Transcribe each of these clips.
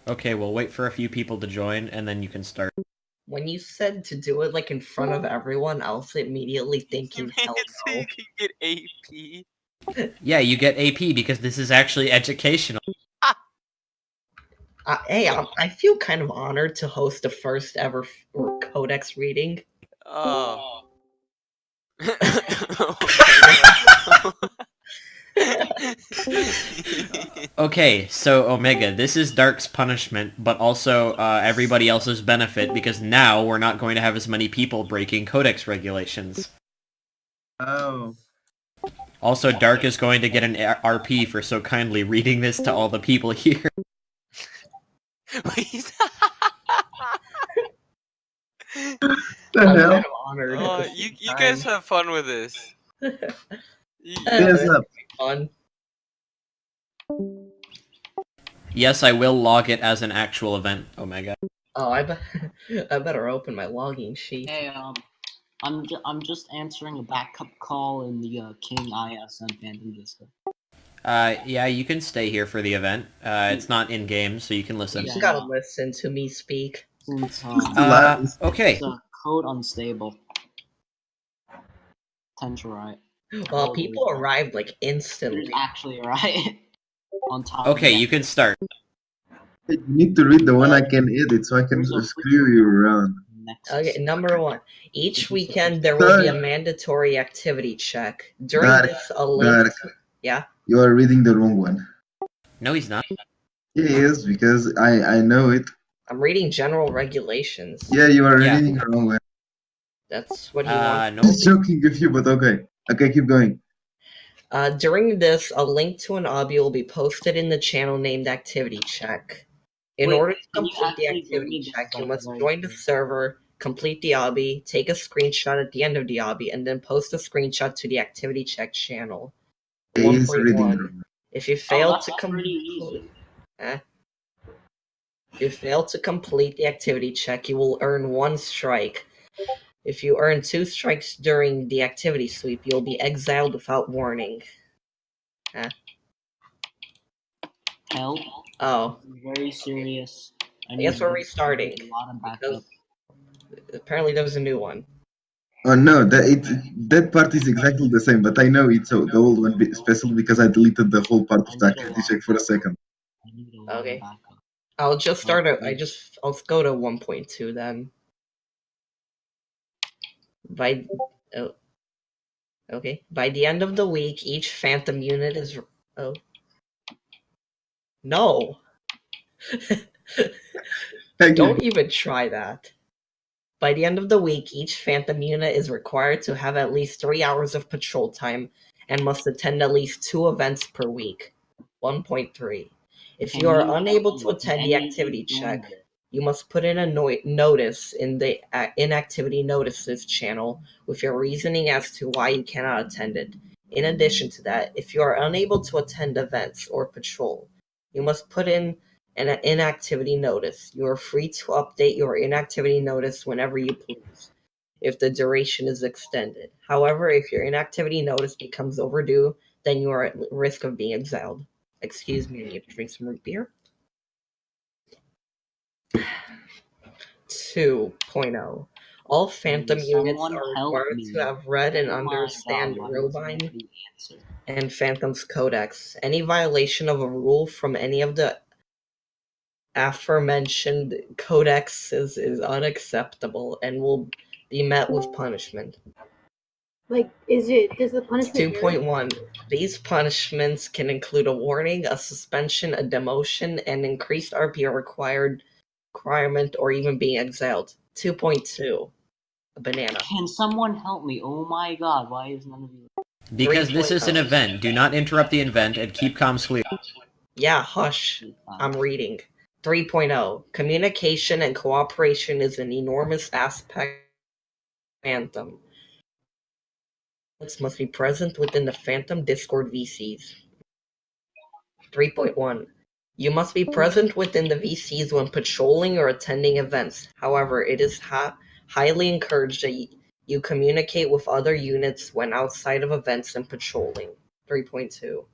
Okay, we'll wait for a few people to join, and then you can start. When you said to do it like in front of everyone else, immediately thinking, hell So no. you can get AP. Yeah, you get AP because this is actually educational. Hey, I feel kind of honored to host the first ever codex reading. Oh. Okay, so Omega, this is Dark's punishment, but also everybody else's benefit, because now we're not going to have as many people breaking codex regulations. Oh. Also, Dark is going to get an RP for so kindly reading this to all the people here. The I'm hell? kind of honored. Oh, at the you same guys time. have fun with this. Yes, up. Fun. Yes, I will log it as an actual event, Omega. Oh, I better open my logging sheet. Hey, I'm just answering a backup call in the King ISM Phantom Vista. Yeah, you can stay here for the event. It's not in-game, so you can listen. You just gotta listen to me speak. Since okay. it's code unstable. Tend right. Well, people arrived like instantly. Actually, right. On top. Okay, you can start. You need to read the one I can edit so I can screw you around. Okay, number 1. Each weekend there will be a mandatory activity check. During this, a link. Yeah. You are reading the wrong one. No, he's not. He is, because I know it. I'm reading general regulations. Yeah, you are reading the wrong one. That's what he wants. No. Just joking with you, but okay. Okay, keep going. During this, a link to an obby will be posted in the channel named Activity Check. In order to complete the activity check, you must join the server, complete the obby, take a screenshot at the end of the obby, and then post a screenshot to the activity check channel. 1.1. If you fail to complete the activity check, you will earn 1 strike. If you earn 2 strikes during the activity sweep, you'll be exiled without warning. Help. Oh. Very serious. I guess we're restarting. Because apparently there was a new one. Oh no, that part is exactly the same, but I know it's the old one, especially because I deleted the whole part of the activity check for a second. Okay. I'll just start I'll go to 1.2 then. Okay. By the end of the week, each phantom unit is No. Don't even try that. By the end of the week, each phantom unit is required to have at least 3 hours of patrol time and must attend at least 2 events per week. 1.3. If you are unable to attend the activity check, you must put in a notice in the inactivity notices channel with your reasoning as to why you cannot attend it. In addition to that, if you are unable to attend events or patrol, you must put in an inactivity notice. You are free to update your inactivity notice whenever you please, if the duration is extended. However, if your inactivity notice becomes overdue, then you are at risk of being exiled. Excuse me, I need to drink some root beer. 2.0. All phantom units are required to have read and understand Robine and Phantom's Codex. Any violation of a rule from any of the aforementioned codexes is unacceptable and will be met with punishment. Like, does the punishment 2.1. These punishments can include a warning, a suspension, a demotion, an increased RP requirement, or even being exiled. 2.2. A banana. Can someone help me? Oh my god, why is none of you... Because this is an event. Do not interrupt the event and keep comms clear. Yeah, hush. I'm reading. 3.0. Communication and cooperation is an enormous aspect of Phantom. Must be present within the Phantom Discord VCs. 3.1. You must be present within the VCs when patrolling or attending events. However, it is highly encouraged that you communicate with other units when outside of events and patrolling. 3.2.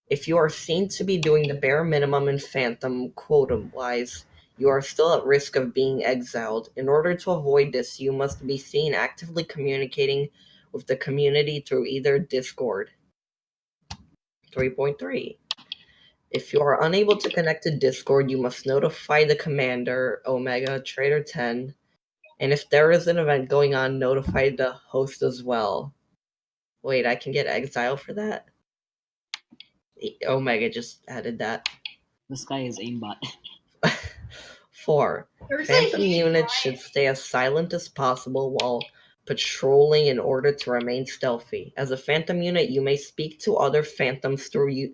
If you are seen to be doing the bare minimum in Phantom quota-wise, you are still at risk of being exiled. In order to avoid this, you must be seen actively communicating with the community through either Discord. 3.3. If you are unable to connect to Discord, you must notify the commander, Omega Trader 10, and if there is an event going on, notify the host as well. Wait, I can get exiled for that? Omega just added that. This guy is aimbot. 4. Phantom units should stay as silent as possible while patrolling in order to remain stealthy. As a Phantom unit, you may speak to other Phantoms through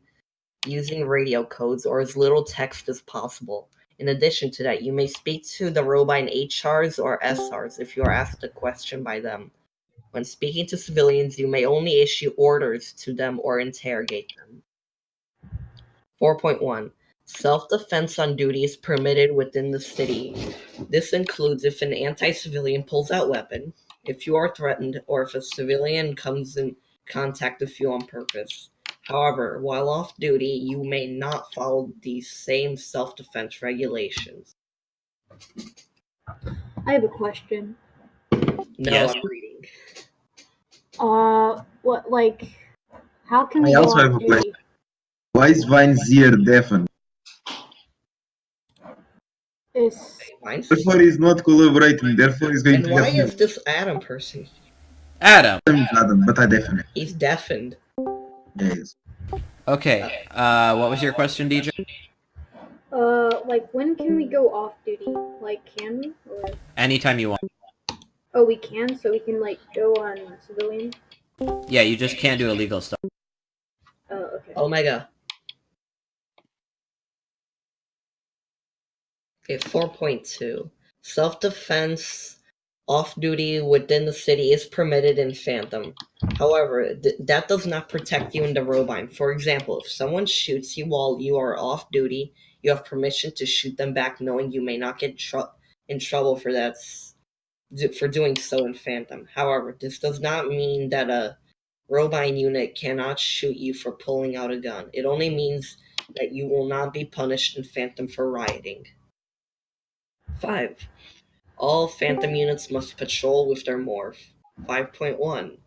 using radio codes or as little text as possible. In addition to that, you may speak to the Robine HRs or SRs if you are asked a question by them. When speaking to civilians, you may only issue orders to them or interrogate them. 4.1. Self-defense on duty is permitted within the city. This includes if an anti-civilian pulls out weapon, if you are threatened, or if a civilian comes in contact with you on purpose. However, while off duty, you may not follow these same self-defense regulations. I have a question. No, Yes. I'm reading. What, like, how can we I go also have on a duty? question. Why is Vine's ear deafened? Is Mine's... Therefore, he's not collaborating. Therefore, he's going And to why have is this Adam person? Adam. Adam, but I definitely. He's deafened. Yes. Okay. What was your question, DJ? like, when can we go off duty? Like, can we? Or Anytime you want. oh, we can, so we can like go on civilian. Yeah, you just can't do illegal stuff. Oh, okay. Omega. Okay, 4.2. Self-defense off-duty within the city is permitted in Phantom. However, that does not protect you in the Robine. For example, if someone shoots you while you are off-duty, you have permission to shoot them back knowing you may not get in trouble for that for doing so in Phantom. However, this does not mean that a Robine unit cannot shoot you for pulling out a gun. It only means that you will not be punished in Phantom for rioting. 5. All Phantom units must patrol with their morph. 5.1.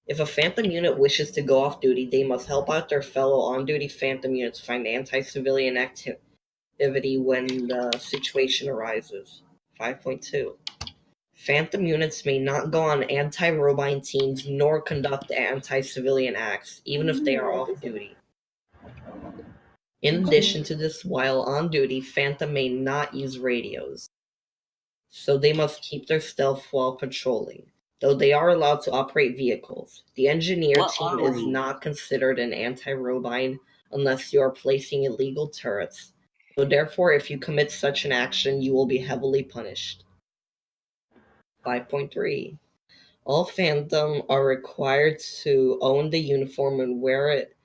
If a Phantom unit wishes to go off duty, they must help out their fellow on-duty Phantom units find anti-civilian activity when the situation arises. 5.2. Phantom units may not go on anti-Robine teams nor conduct anti-civilian acts, even if they are off duty. In addition to this, while on duty, Phantom may not use radios, so they must keep their stealth while patrolling, though they are allowed to operate vehicles. The engineer What team are is we? not considered an anti-Robine unless you are placing illegal turrets, so therefore if you commit such an action, you will be heavily punished. 5.3. All Phantom are required to own the uniform and wear it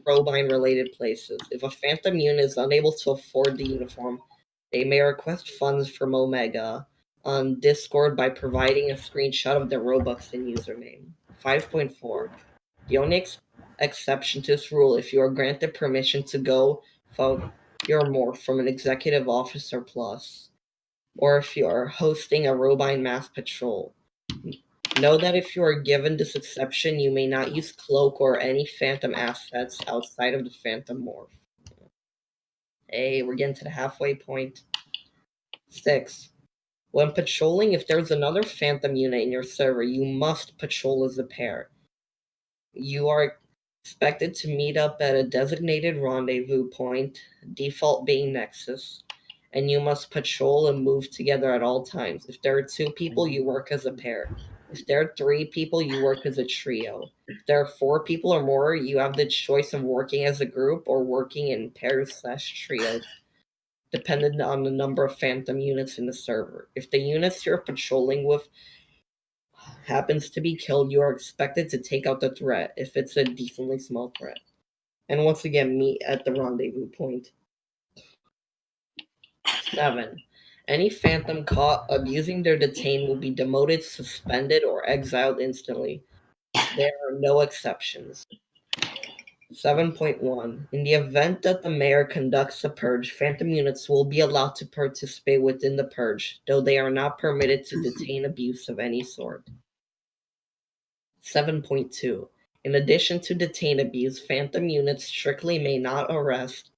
Robine-related places. If a Phantom unit is unable to afford the uniform, they may request funds from Omega on Discord by providing a screenshot of their Robux and username. 5.4. The only exception to this rule if you are granted permission to go follow your morph from an executive officer plus, or if you are hosting a Robine mass patrol. Know that if you are given this exception, you may not use Cloak or any Phantom assets outside of the Phantom morph. Hey, we're getting to the halfway point. 6. When patrolling, if there's another Phantom unit in your server, you must patrol as a pair. You are expected to meet up at a designated rendezvous point, default being Nexus, and you must patrol and move together at all times. If there are 2 people, you work as a pair. If there are 3 people, you work as a trio. If there are 4 people or more, you have the choice of working as a group or working in pairs/trios, dependent on the number of Phantom units in the server. If the units you're patrolling with happens to be killed, you are expected to take out the threat if it's a decently small threat. And once again, meet at the rendezvous point. 7. Any Phantom caught abusing their detained will be demoted, suspended, or exiled instantly. There are no exceptions. 7.1. In the event that the mayor conducts a purge, phantom units will be allowed to participate within the purge, though they are not permitted to detain abuse of any sort. 7.2. In addition to detain abuse, phantom units strictly may not arrest,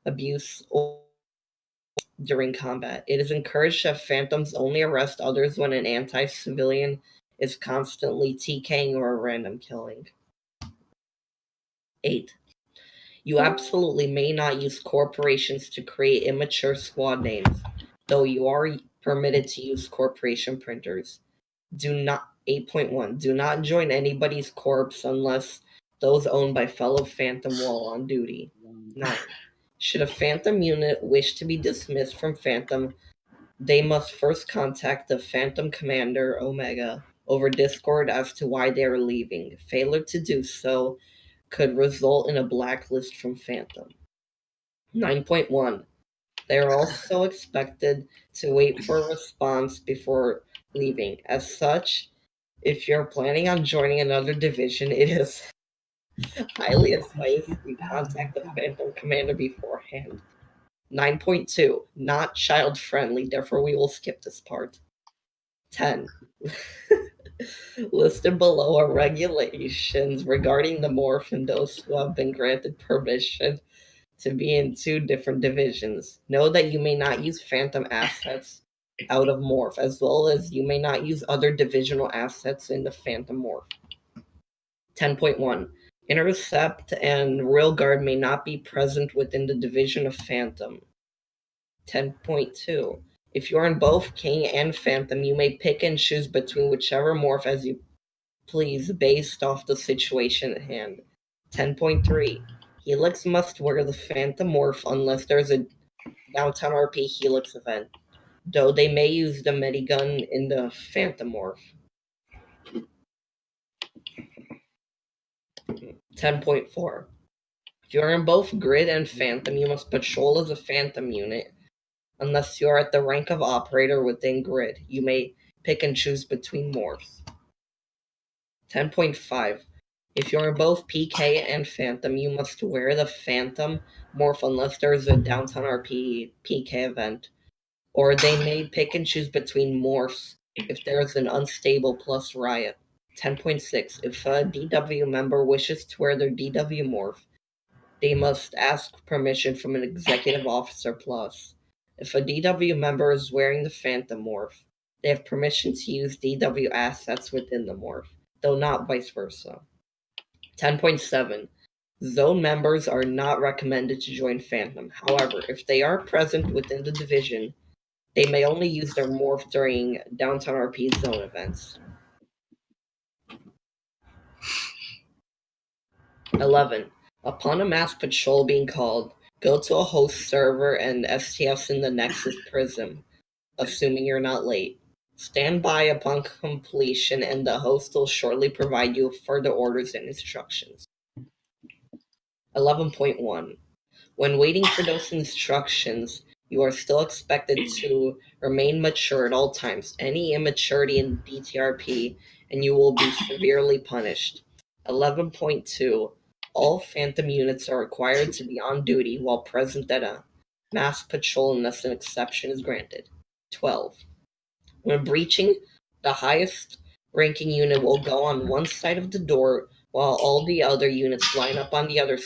abuse, or during combat. It is encouraged that phantoms only arrest others when an anti-civilian is constantly TKing or a random killing. 8. You absolutely may not use corporations to create immature squad names, though you are permitted to use corporation printers. 8.1. Do not join anybody's corps unless those owned by fellow Phantom while on duty. 9. Should a Phantom unit wish to be dismissed from Phantom, they must first contact the Phantom Commander, Omega, over Discord as to why they are leaving. Failure to do so could result in a blacklist from Phantom. 9.1. They are also expected to wait for a response before leaving. As such, if you're planning on joining another division, it is highly advised you contact the Phantom Commander beforehand. 9.2. Not child-friendly, therefore we will skip this part. 10. Listed below are regulations regarding the morph and those who have been granted permission to be in 2 different divisions. Know that you may not use Phantom assets out of morph, as well as you may not use other divisional assets in the Phantom morph. 10.1. Intercept and Railguard may not be present within the division of Phantom. 10.2. If you are in both King and Phantom, you may pick and choose between whichever morph as you please based off the situation at hand. 10.3. Helix must wear the Phantom morph unless there's a downtown RP Helix event, though they may use the Medigun in the Phantom morph. 10.4. If you are in both Grid and Phantom, you must patrol as a Phantom unit. Unless you are at the rank of Operator within Grid, you may pick and choose between morphs. 10.5. If you are in both PK and Phantom, you must wear the Phantom morph unless there is a downtown RP PK event, or they may pick and choose between morphs if there is an unstable plus riot. 10.6. If a DW member wishes to wear their DW morph, they must ask permission from an executive officer plus. If a DW member is wearing the Phantom morph, they have permission to use DW assets within the morph, though not vice versa. 10.7. Zone members are not recommended to join Phantom. However, if they are present within the division, they may only use their morph during Downtown RP zone events. 11. Upon a mass patrol being called, go to a host server and STS in the Nexus Prism, assuming you're not late. Stand by upon completion and the host will shortly provide you with further orders and instructions. 11.1. When waiting for those instructions, you are still expected to remain mature at all times. Any immaturity in DTRP, and you will be severely punished. 11.2. All Phantom units are required to be on duty while present at a mass patrol unless an exception is granted. 12. When breaching, the highest ranking unit will go on one side of the door while all the other units line up on the other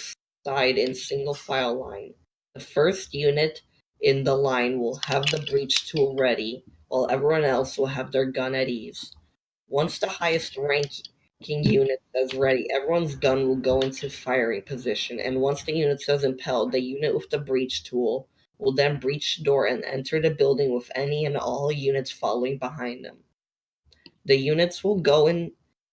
side in single file line. The first unit in the line will have the breach tool ready, while everyone else will have their gun at ease. Once the highest ranking unit says ready, everyone's gun will go into firing position, and once the unit says impelled, the unit with the breach tool will then breach the door and enter the building with any and all units following behind them. The units will go in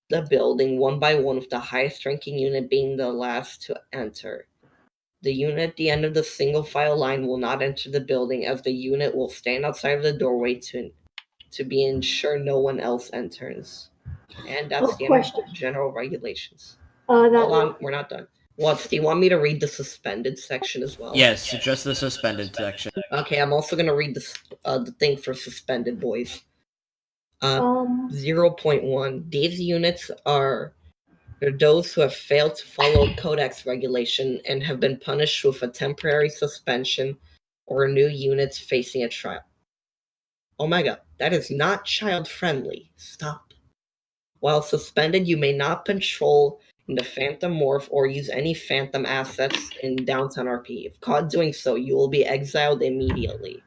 the building one by one, with the highest ranking unit being the last to enter. The unit at the end of the single file line will not enter the building, as the unit will stand outside of the doorway to be ensure no one else enters. And that's the end of general regulations. Hold on, we're not done. What, do you want me to read the suspended section as well? Yes, just the suspended section. Okay, I'm also gonna read the thing for suspended, boys. 0.1. These units are There are those who have failed to follow codex regulation and have been punished with a temporary suspension or new units facing a trial. Omega, that is not child-friendly. Stop. While suspended, you may not patrol in the Phantom Morph or use any Phantom assets in Downtown RP. If caught doing so, you will be exiled immediately.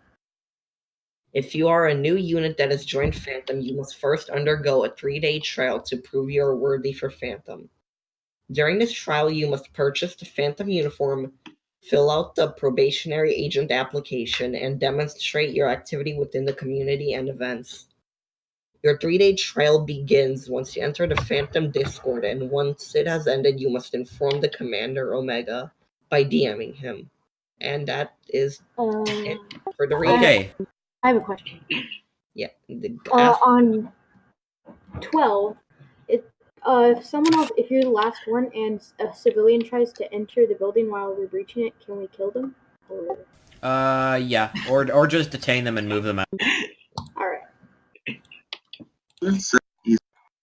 If you are a new unit that has joined Phantom, you must first undergo a 3-day trial to prove you are worthy for Phantom. During this trial, you must purchase the Phantom uniform, fill out the probationary agent application, and demonstrate your activity within the community and events. Your 3-day trial begins once you enter the Phantom Discord, and once it has ended, you must inform the Commander Omega by DMing him. And that is it for the reading. Okay. I have a question. Yeah. On 12, if you're the last one and a civilian tries to enter the building while we're breaching it, can we kill them? Or... Yeah. Or just detain them and move them out. All right. Let's